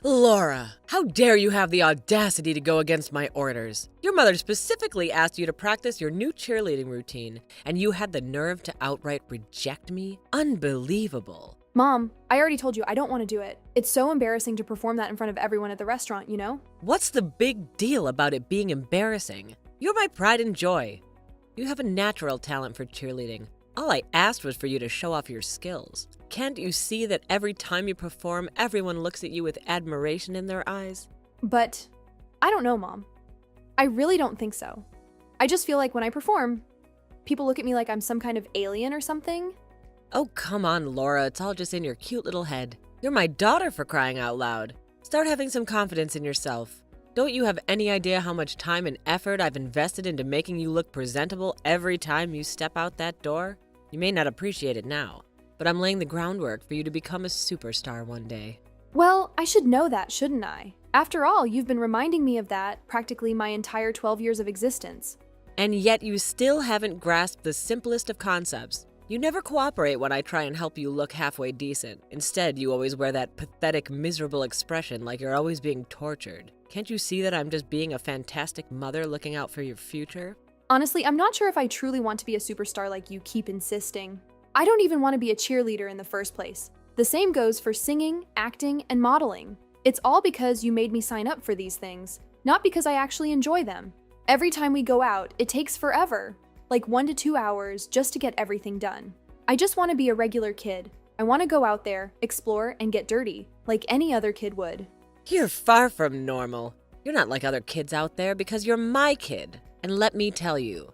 Laura, how dare you have the audacity to go against my orders? Your mother specifically asked you to practice your new cheerleading routine, and you had the nerve to outright reject me? Unbelievable. Mom, I already told you I don't want to do it. It's so embarrassing to perform that in front of everyone at the restaurant, you know? What's the big deal about it being embarrassing? You're my pride and joy. You have a natural talent for cheerleading. All I asked was for you to show off your skills. Can't you see that every time you perform, everyone looks at you with admiration in their eyes? But I don't know, Mom. I really don't think so. I just feel like when I perform, people look at me like I'm some kind of alien or something. Oh, come on, Laura. It's all just in your cute little head. You're my daughter, for crying out loud. Start having some confidence in yourself. Don't you have any idea how much time and effort I've invested into making you look presentable every time you step out that door? You may not appreciate it now, but I'm laying the groundwork for you to become a superstar one day. Well, I should know that, shouldn't I? After all, you've been reminding me of that practically my entire 12 years of existence. And yet you still haven't grasped the simplest of concepts. You never cooperate when I try and help you look halfway decent. Instead, you always wear that pathetic, miserable expression like you're always being tortured. Can't you see that I'm just being a fantastic mother looking out for your future? Honestly, I'm not sure if I truly want to be a superstar like you keep insisting. I don't even want to be a cheerleader in the first place. The same goes for singing, acting, and modeling. It's all because you made me sign up for these things, not because I actually enjoy them. Every time we go out, it takes forever, like 1 to 2 hours just to get everything done. I just want to be a regular kid. I want to go out there, explore, and get dirty, like any other kid would. You're far from normal. You're not like other kids out there because you're my kid. And let me tell you,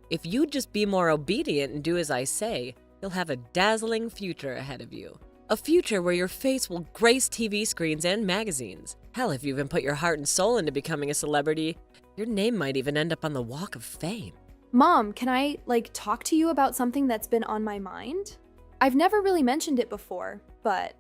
if you'd just be more obedient and do as I say, you'll have a dazzling future ahead of you. A future where your face will grace TV screens and magazines. Hell, if you even put your heart and soul into becoming a celebrity, your name might even end up on the Walk of Fame. Mom, can I, talk to you about something that's been on my mind? I've never really mentioned it before, but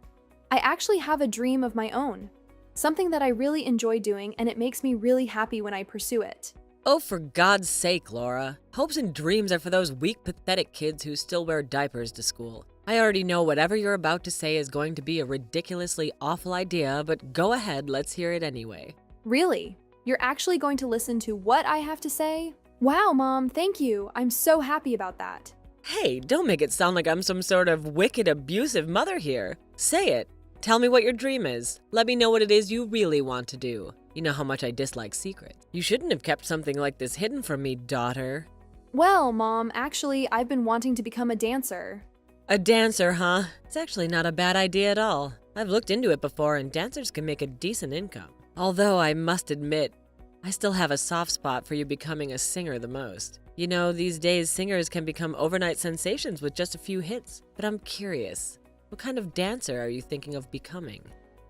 I actually have a dream of my own. Something that I really enjoy doing, and it makes me really happy when I pursue it. Oh, for God's sake, Laura. Hopes and dreams are for those weak, pathetic kids who still wear diapers to school. I already know whatever you're about to say is going to be a ridiculously awful idea, but go ahead, let's hear it anyway. Really? You're actually going to listen to what I have to say? Wow, Mom, thank you. I'm so happy about that. Hey, don't make it sound like I'm some sort of wicked, abusive mother here. Say it. Tell me what your dream is. Let me know what it is you really want to do. You know how much I dislike secrets. You shouldn't have kept something like this hidden from me, daughter. Well, Mom, actually, I've been wanting to become a dancer. A dancer, huh? It's actually not a bad idea at all. I've looked into it before, and dancers can make a decent income. Although I must admit, I still have a soft spot for you becoming a singer the most. You know, these days singers can become overnight sensations with just a few hits. But I'm curious, what kind of dancer are you thinking of becoming?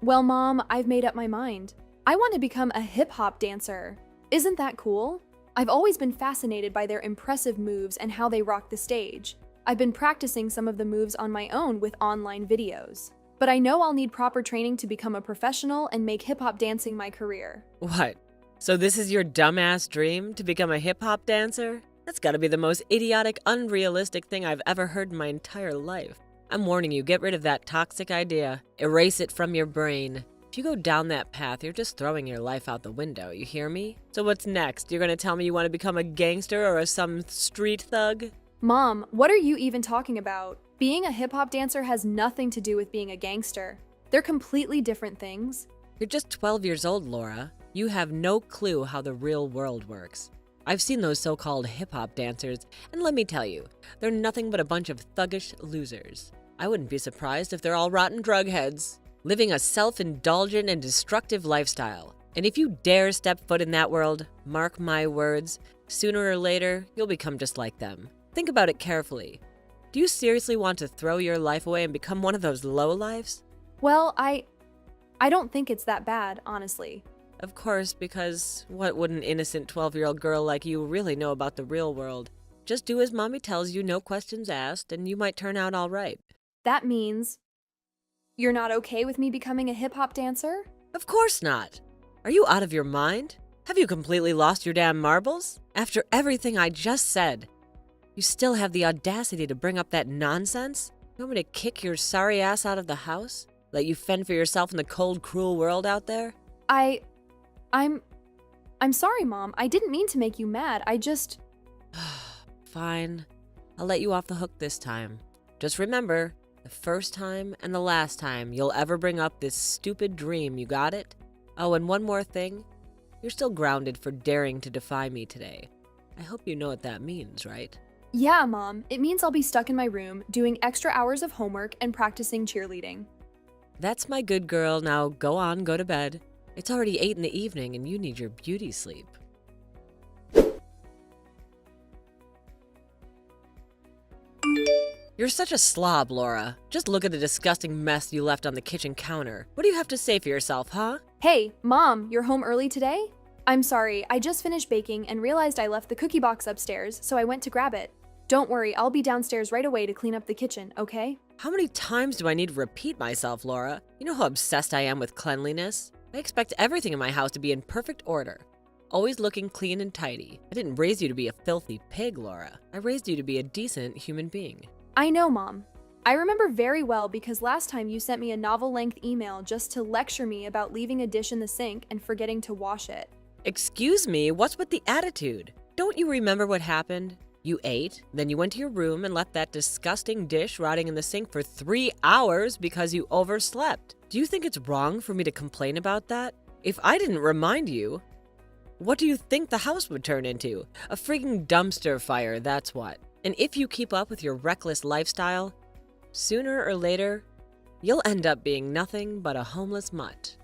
Well, Mom, I've made up my mind. I want to become a hip-hop dancer. Isn't that cool? I've always been fascinated by their impressive moves and how they rock the stage. I've been practicing some of the moves on my own with online videos. But I know I'll need proper training to become a professional and make hip-hop dancing my career. What? So this is your dumbass dream, to become a hip-hop dancer? That's gotta be the most idiotic, unrealistic thing I've ever heard in my entire life. I'm warning you, get rid of that toxic idea. Erase it from your brain. If you go down that path, you're just throwing your life out the window, you hear me? So what's next? You're gonna tell me you want to become a gangster or some street thug? Mom, what are you even talking about? Being a hip-hop dancer has nothing to do with being a gangster. They're completely different things. You're just 12 years old, Laura. You have no clue how the real world works. I've seen those so-called hip-hop dancers, and let me tell you, they're nothing but a bunch of thuggish losers. I wouldn't be surprised if they're all rotten drug heads, living a self-indulgent and destructive lifestyle. And if you dare step foot in that world, mark my words, sooner or later, you'll become just like them. Think about it carefully. Do you seriously want to throw your life away and become one of those lowlifes? Well, I don't think it's that bad, honestly. Of course, because what would an innocent 12-year-old girl like you really know about the real world? Just do as mommy tells you, no questions asked, and you might turn out all right. That means you're not okay with me becoming a hip-hop dancer? Of course not. Are you out of your mind? Have you completely lost your damn marbles? After everything I just said, you still have the audacity to bring up that nonsense? You want me to kick your sorry ass out of the house? Let you fend for yourself in the cold, cruel world out there? I'm sorry, Mom. I didn't mean to make you mad. Fine. I'll let you off the hook this time. Just remember, the first time and the last time you'll ever bring up this stupid dream, you got it? Oh, and one more thing. You're still grounded for daring to defy me today. I hope you know what that means, right? Yeah, Mom. It means I'll be stuck in my room doing extra hours of homework and practicing cheerleading. That's my good girl. Now go on, go to bed. It's already 8 in the evening and you need your beauty sleep. You're such a slob, Laura. Just look at the disgusting mess you left on the kitchen counter. What do you have to say for yourself, huh? Hey, Mom, you're home early today? I'm sorry, I just finished baking and realized I left the cookie box upstairs, so I went to grab it. Don't worry, I'll be downstairs right away to clean up the kitchen, okay? How many times do I need to repeat myself, Laura? You know how obsessed I am with cleanliness? I expect everything in my house to be in perfect order. Always looking clean and tidy. I didn't raise you to be a filthy pig, Laura. I raised you to be a decent human being. I know, Mom. I remember very well because last time you sent me a novel-length email just to lecture me about leaving a dish in the sink and forgetting to wash it. Excuse me, what's with the attitude? Don't you remember what happened? You ate, then you went to your room and left that disgusting dish rotting in the sink for 3 hours because you overslept. Do you think it's wrong for me to complain about that? If I didn't remind you, what do you think the house would turn into? A frigging dumpster fire, that's what. And if you keep up with your reckless lifestyle, sooner or later, you'll end up being nothing but a homeless mutt.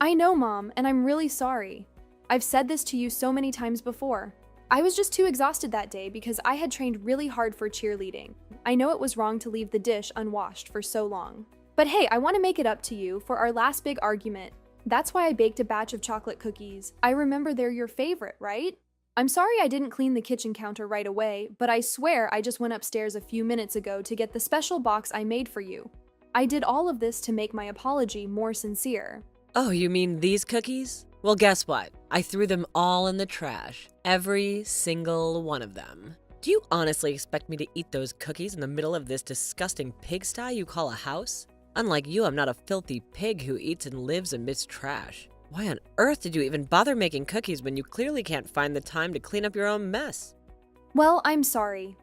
I know, Mom, and I'm really sorry. I've said this to you so many times before. I was just too exhausted that day because I had trained really hard for cheerleading. I know it was wrong to leave the dish unwashed for so long. But hey, I want to make it up to you for our last big argument. That's why I baked a batch of chocolate cookies. I remember they're your favorite, right? I'm sorry I didn't clean the kitchen counter right away, but I swear I just went upstairs a few minutes ago to get the special box I made for you. I did all of this to make my apology more sincere. Oh, you mean these cookies? Well, guess what? I threw them all in the trash. Every single one of them. Do you honestly expect me to eat those cookies in the middle of this disgusting pigsty you call a house? Unlike you, I'm not a filthy pig who eats and lives amidst trash. Why on earth did you even bother making cookies when you clearly can't find the time to clean up your own mess? Well, I'm sorry.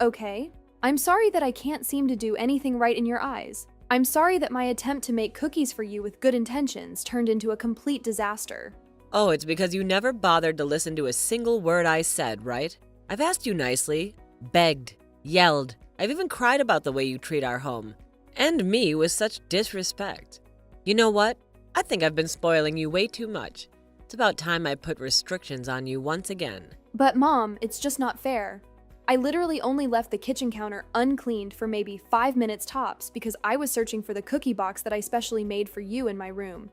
Okay? I'm sorry that I can't seem to do anything right in your eyes. I'm sorry that my attempt to make cookies for you with good intentions turned into a complete disaster. Oh, it's because you never bothered to listen to a single word I said, right? I've asked you nicely, begged, yelled. I've even cried about the way you treat our home. And me with such disrespect. You know what? I think I've been spoiling you way too much. It's about time I put restrictions on you once again. But Mom, it's just not fair. I literally only left the kitchen counter uncleaned for maybe 5 minutes tops because I was searching for the cookie box that I specially made for you in my room.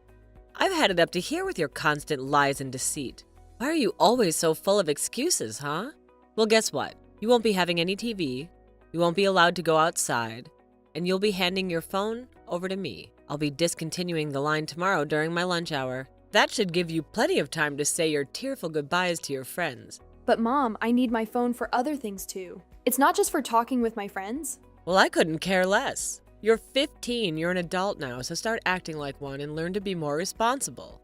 I've had it up to here with your constant lies and deceit. Why are you always so full of excuses, huh? Well, guess what? You won't be having any TV, you won't be allowed to go outside, and you'll be handing your phone over to me. I'll be discontinuing the line tomorrow during my lunch hour. That should give you plenty of time to say your tearful goodbyes to your friends. But Mom, I need my phone for other things too. It's not just for talking with my friends. Well, I couldn't care less. You're 15, you're an adult now, so start acting like one and learn to be more responsible.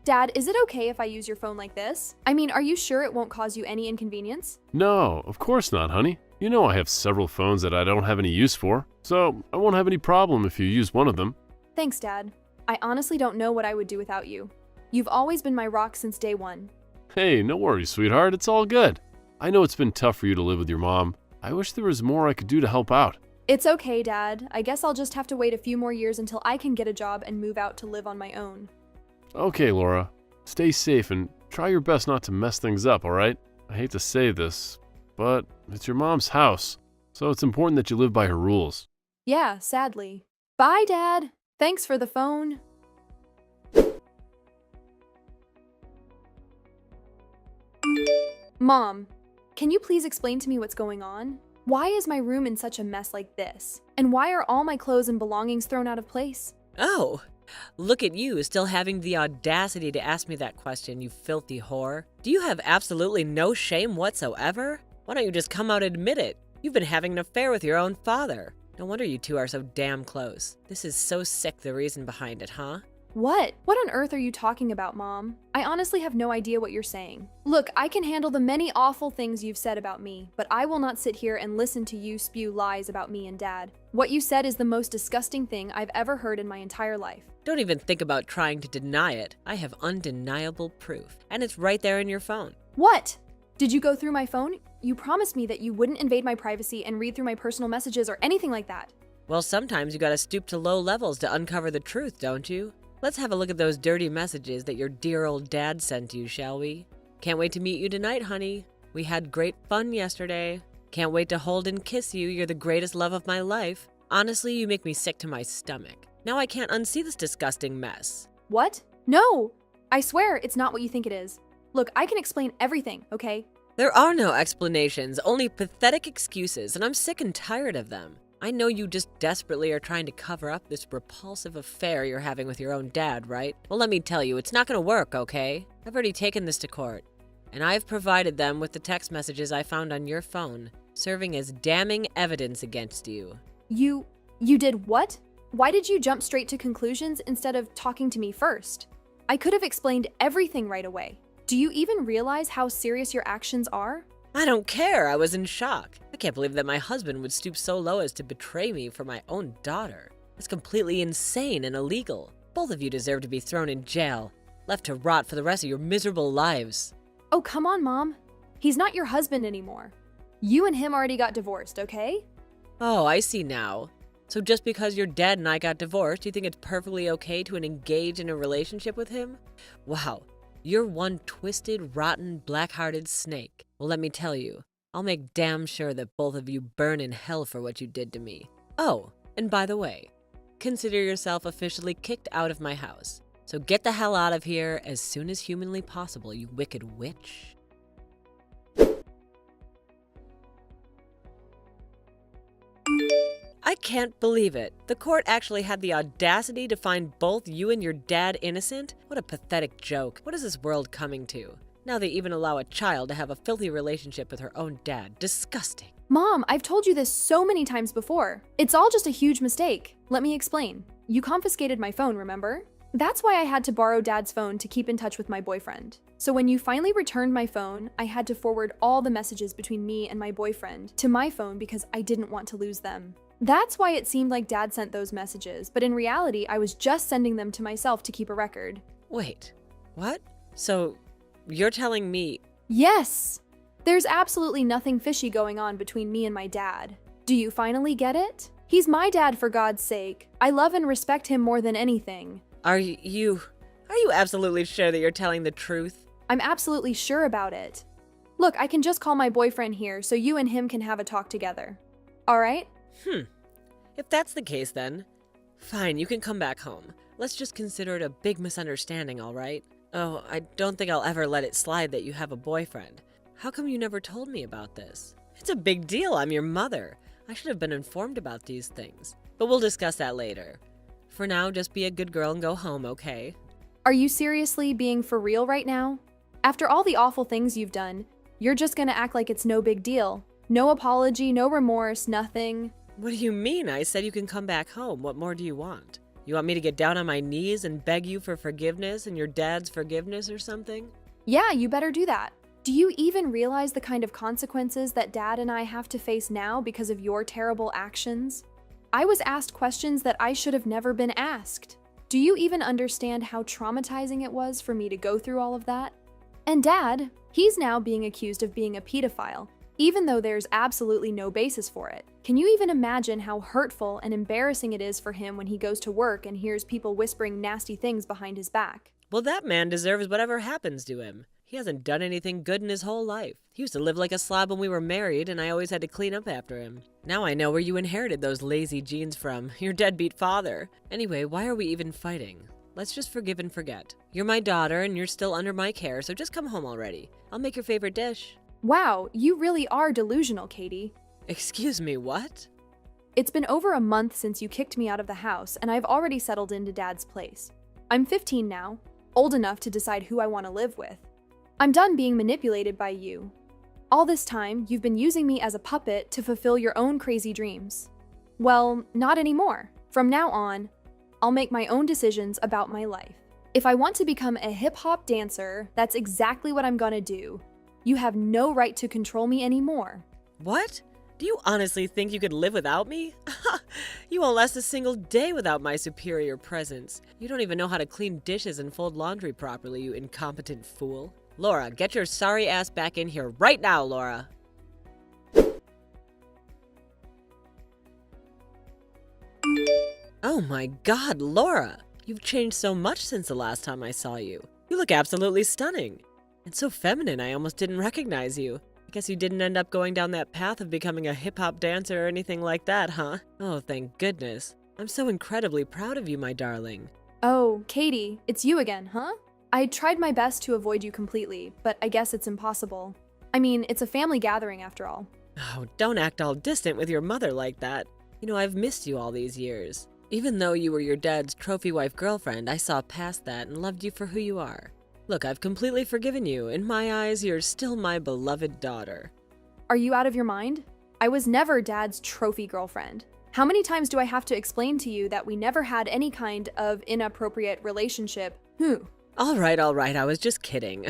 Dad, is it okay if I use your phone like this? I mean, are you sure it won't cause you any inconvenience? No, of course not, honey. You know I have several phones that I don't have any use for, so I won't have any problem if you use one of them. Thanks, Dad. I honestly don't know what I would do without you. You've always been my rock since day one. Hey, no worries, sweetheart. It's all good. I know it's been tough for you to live with your mom. I wish there was more I could do to help out. It's okay, Dad. I guess I'll just have to wait a few more years until I can get a job and move out to live on my own. Okay, Laura. Stay safe and try your best not to mess things up, alright? I hate to say this, but it's your mom's house, so it's important that you live by her rules. Yeah, sadly. Bye, Dad. Thanks for the phone. Mom, can you please explain to me what's going on? Why is my room in such a mess like this? And why are all my clothes and belongings thrown out of place? Oh, look at you, still having the audacity to ask me that question, you filthy whore. Do you have absolutely no shame whatsoever? Why don't you just come out and admit it? You've been having an affair with your own father. No wonder you two are so damn close. This is so sick, the reason behind it, huh? What? What on earth are you talking about, Mom? I honestly have no idea what you're saying. Look, I can handle the many awful things you've said about me, but I will not sit here and listen to you spew lies about me and Dad. What you said is the most disgusting thing I've ever heard in my entire life. Don't even think about trying to deny it. I have undeniable proof, and it's right there in your phone. What? Did you go through my phone? You promised me that you wouldn't invade my privacy and read through my personal messages or anything like that. Well, sometimes you gotta stoop to low levels to uncover the truth, don't you? Let's have a look at those dirty messages that your dear old dad sent you, shall we? Can't wait to meet you tonight, honey. We had great fun yesterday. Can't wait to hold and kiss you. You're the greatest love of my life. Honestly, you make me sick to my stomach. Now I can't unsee this disgusting mess. What? No! I swear it's not what you think it is. Look, I can explain everything, okay? There are no explanations, only pathetic excuses, and I'm sick and tired of them. I know you just desperately are trying to cover up this repulsive affair you're having with your own dad, right? Well, let me tell you, it's not gonna work, okay? I've already taken this to court, and I've provided them with the text messages I found on your phone, serving as damning evidence against you. You did what? Why did you jump straight to conclusions instead of talking to me first? I could have explained everything right away. Do you even realize how serious your actions are? I don't care, I was in shock. I can't believe that my husband would stoop so low as to betray me for my own daughter. It's completely insane and illegal. Both of you deserve to be thrown in jail, left to rot for the rest of your miserable lives. Oh, come on, Mom. He's not your husband anymore. You and him already got divorced, okay? Oh, I see now. So just because your dad and I got divorced, you think it's perfectly okay to engage in a relationship with him? Wow, you're one twisted, rotten, black-hearted snake. Well, let me tell you, I'll make damn sure that both of you burn in hell for what you did to me. Oh, and by the way, consider yourself officially kicked out of my house. So get the hell out of here as soon as humanly possible, you wicked witch. I can't believe it. The court actually had the audacity to find both you and your dad innocent? What a pathetic joke. What is this world coming to? Now they even allow a child to have a filthy relationship with her own dad. Disgusting. Mom, I've told you this so many times before. It's all just a huge mistake. Let me explain. You confiscated my phone, remember? That's why I had to borrow Dad's phone to keep in touch with my boyfriend. So when you finally returned my phone, I had to forward all the messages between me and my boyfriend to my phone because I didn't want to lose them. That's why it seemed like Dad sent those messages, but in reality, I was just sending them to myself to keep a record. Wait, what? So you're telling me... Yes! There's absolutely nothing fishy going on between me and my dad. Do you finally get it? He's my dad, for God's sake. I love and respect him more than anything. Are you absolutely sure that you're telling the truth? I'm absolutely sure about it. Look, I can just call my boyfriend here so you and him can have a talk together. All right? If that's the case then, fine, you can come back home. Let's just consider it a big misunderstanding, all right? Oh, I don't think I'll ever let it slide that you have a boyfriend. How come you never told me about this? It's a big deal, I'm your mother. I should have been informed about these things. But we'll discuss that later. For now, just be a good girl and go home, okay? Are you seriously being for real right now? After all the awful things you've done, you're just gonna act like it's no big deal. No apology, no remorse, nothing. What do you mean? I said you can come back home. What more do you want? You want me to get down on my knees and beg you for forgiveness and your dad's forgiveness or something? Yeah, you better do that. Do you even realize the kind of consequences that Dad and I have to face now because of your terrible actions? I was asked questions that I should have never been asked. Do you even understand how traumatizing it was for me to go through all of that? And Dad, he's now being accused of being a pedophile, even though there's absolutely no basis for it. Can you even imagine how hurtful and embarrassing it is for him when he goes to work and hears people whispering nasty things behind his back? Well, that man deserves whatever happens to him. He hasn't done anything good in his whole life. He used to live like a slob when we were married, and I always had to clean up after him. Now I know where you inherited those lazy genes from, your deadbeat father. Anyway, why are we even fighting? Let's just forgive and forget. You're my daughter, and you're still under my care, so just come home already. I'll make your favorite dish. Wow, you really are delusional, Katie. Excuse me, what? It's been over a month since you kicked me out of the house, and I've already settled into Dad's place. I'm 15 now, old enough to decide who I want to live with. I'm done being manipulated by you. All this time, you've been using me as a puppet to fulfill your own crazy dreams. Well, not anymore. From now on, I'll make my own decisions about my life. If I want to become a hip-hop dancer, that's exactly what I'm gonna do. You have no right to control me anymore. What? Do you honestly think you could live without me? You won't last a single day without my superior presence. You don't even know how to clean dishes and fold laundry properly, you incompetent fool. Laura, get your sorry ass back in here right now, Laura. Oh my God, Laura! You've changed so much since the last time I saw you. You look absolutely stunning. And so feminine, I almost didn't recognize you. I guess you didn't end up going down that path of becoming a hip-hop dancer or anything like that, huh? Oh, thank goodness. I'm so incredibly proud of you, my darling. Oh, Katie, it's you again, huh? I tried my best to avoid you completely, but I guess it's impossible. I mean, it's a family gathering after all. Oh, don't act all distant with your mother like that. You know, I've missed you all these years. Even though you were your dad's trophy wife girlfriend, I saw past that and loved you for who you are. Look, I've completely forgiven you. In my eyes, you're still my beloved daughter. Are you out of your mind? I was never Dad's trophy girlfriend. How many times do I have to explain to you that we never had any kind of inappropriate relationship? All right, I was just kidding.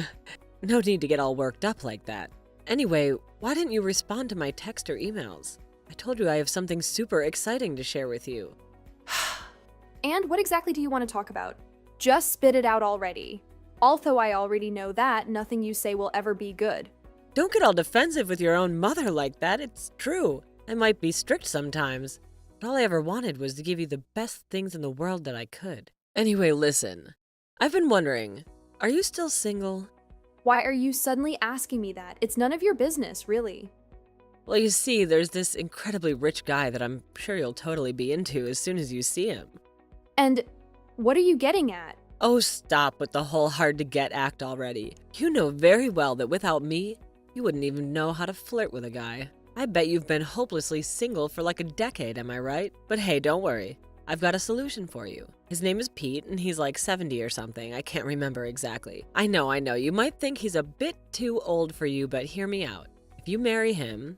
No need to get all worked up like that. Anyway, why didn't you respond to my text or emails? I told you I have something super exciting to share with you. And what exactly do you want to talk about? Just spit it out already. Although I already know that nothing you say will ever be good. Don't get all defensive with your own mother like that. It's true. I might be strict sometimes, but all I ever wanted was to give you the best things in the world that I could. Anyway, listen. I've been wondering, are you still single? Why are you suddenly asking me that? It's none of your business, really. Well, you see, there's this incredibly rich guy that I'm sure you'll totally be into as soon as you see him. And what are you getting at? Oh, stop with the whole hard-to-get act already. You know very well that without me, you wouldn't even know how to flirt with a guy. I bet you've been hopelessly single for like a decade, am I right? But hey, don't worry. I've got a solution for you. His name is Pete, and he's like 70 or something. I can't remember exactly. I know. You might think he's a bit too old for you, but hear me out. If you marry him,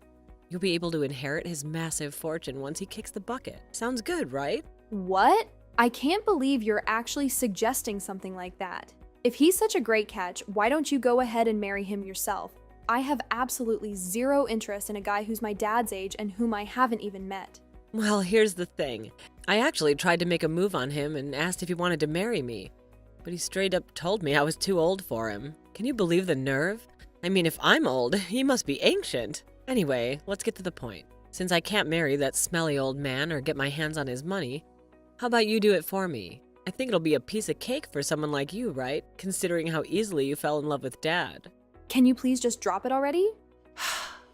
you'll be able to inherit his massive fortune once he kicks the bucket. Sounds good, right? What? I can't believe you're actually suggesting something like that. If he's such a great catch, why don't you go ahead and marry him yourself? I have absolutely zero interest in a guy who's my dad's age and whom I haven't even met. Well, here's the thing. I actually tried to make a move on him and asked if he wanted to marry me. But he straight up told me I was too old for him. Can you believe the nerve? I mean, if I'm old, he must be ancient. Anyway, let's get to the point. Since I can't marry that smelly old man or get my hands on his money, how about you do it for me? I think it'll be a piece of cake for someone like you, right? Considering how easily you fell in love with Dad. Can you please just drop it already?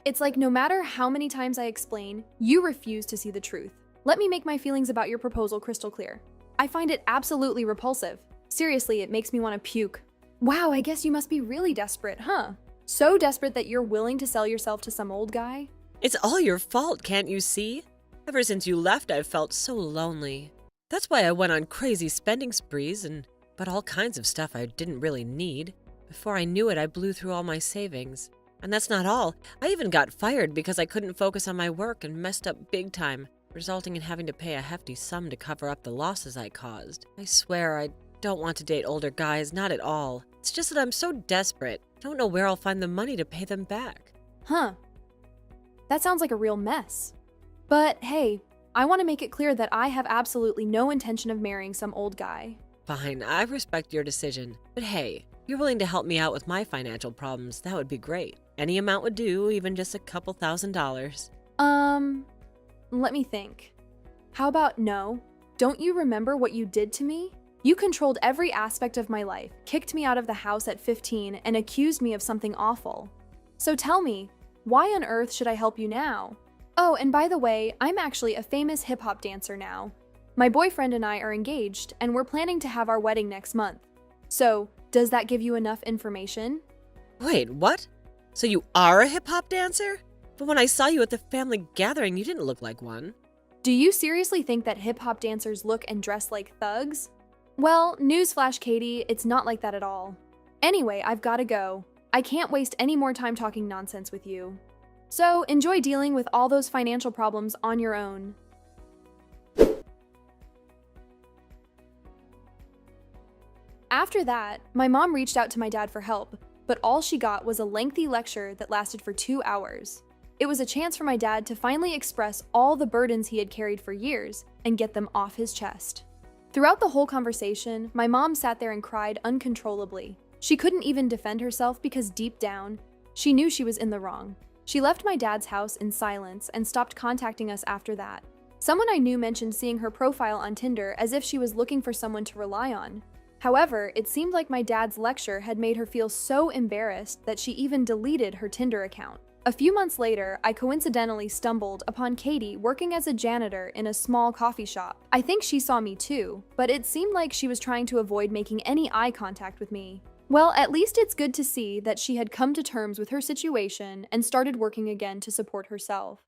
It's like no matter how many times I explain, you refuse to see the truth. Let me make my feelings about your proposal crystal clear. I find it absolutely repulsive. Seriously, it makes me want to puke. Wow, I guess you must be really desperate, huh? So desperate that you're willing to sell yourself to some old guy? It's all your fault, can't you see? Ever since you left, I've felt so lonely. That's why I went on crazy spending sprees and bought all kinds of stuff I didn't really need. Before I knew it, I blew through all my savings. And that's not all. I even got fired because I couldn't focus on my work and messed up big time, resulting in having to pay a hefty sum to cover up the losses I caused. I swear I don't want to date older guys, not at all. It's just that I'm so desperate. I don't know where I'll find the money to pay them back. Huh. That sounds like a real mess. But hey, I want to make it clear that I have absolutely no intention of marrying some old guy. Fine, I respect your decision. But hey, if you're willing to help me out with my financial problems, that would be great. Any amount would do, even just a couple $1,000s. Let me think. How about no? Don't you remember what you did to me? You controlled every aspect of my life, kicked me out of the house at 15, and accused me of something awful. So tell me, why on earth should I help you now? Oh, and by the way, I'm actually a famous hip-hop dancer now. My boyfriend and I are engaged, and we're planning to have our wedding next month. So, does that give you enough information? Wait, what? So you are a hip-hop dancer? But when I saw you at the family gathering, you didn't look like one. Do you seriously think that hip-hop dancers look and dress like thugs? Well, newsflash, Katie, it's not like that at all. Anyway, I've gotta go. I can't waste any more time talking nonsense with you. So enjoy dealing with all those financial problems on your own. After that, my mom reached out to my dad for help, but all she got was a lengthy lecture that lasted for 2 hours. It was a chance for my dad to finally express all the burdens he had carried for years and get them off his chest. Throughout the whole conversation, my mom sat there and cried uncontrollably. She couldn't even defend herself because deep down, she knew she was in the wrong. She left my dad's house in silence and stopped contacting us after that. Someone I knew mentioned seeing her profile on Tinder as if she was looking for someone to rely on. However, it seemed like my dad's lecture had made her feel so embarrassed that she even deleted her Tinder account. A few months later, I coincidentally stumbled upon Katie working as a janitor in a small coffee shop. I think she saw me too, but it seemed like she was trying to avoid making any eye contact with me. Well, at least it's good to see that she had come to terms with her situation and started working again to support herself.